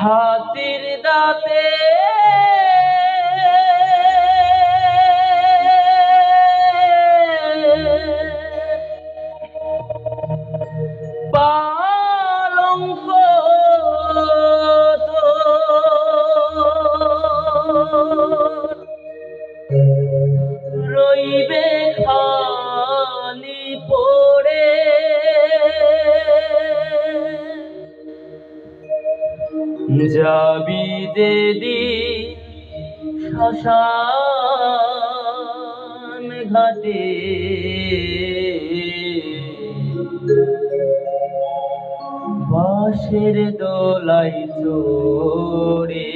হাতির দাঁতে পালঙ্ক রইবে খালি পড়ে, যাবি যেদিন শ্মশান ঘাটে, বাঁশের দোলাই চড়ে।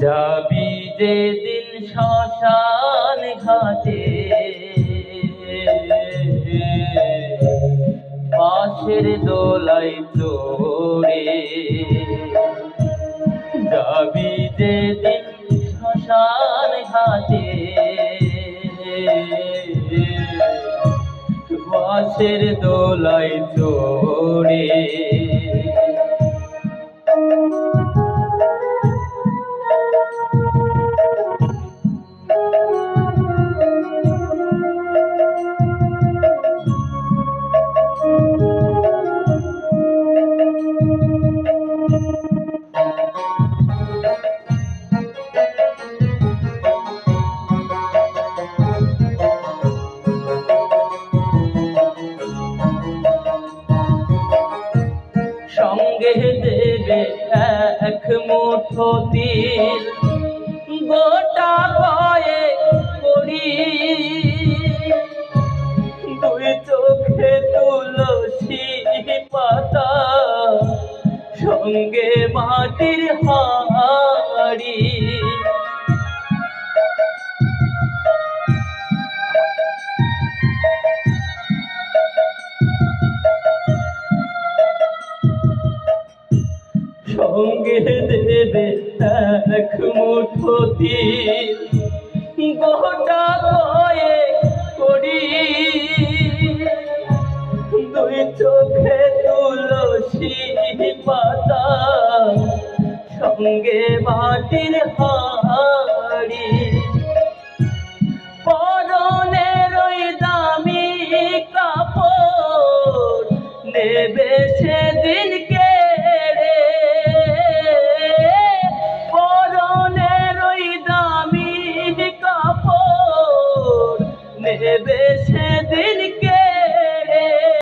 যাবি যেদিন শ্মশান ঘাটে, বাঁশের দোলাই চড়ে। যাবি যেদিন শ্মশান ঘাটে, বাঁশের দোলাই চড়ে। সঙ্গে দেবে এক মুঠো তিল, গোটা কয়েক করি, দুই চোখে তুলসী পাতা, সঙ্গে মাটির হাড়ি। সঙ্গে দেবে এক মুঠো তিল, গোটা কয়েক করি, দুই চোখে তুলসী পাতা, সঙ্গে মাটির হাড়ি। পরনের ওই দামি কাপড় নেবে সেদিন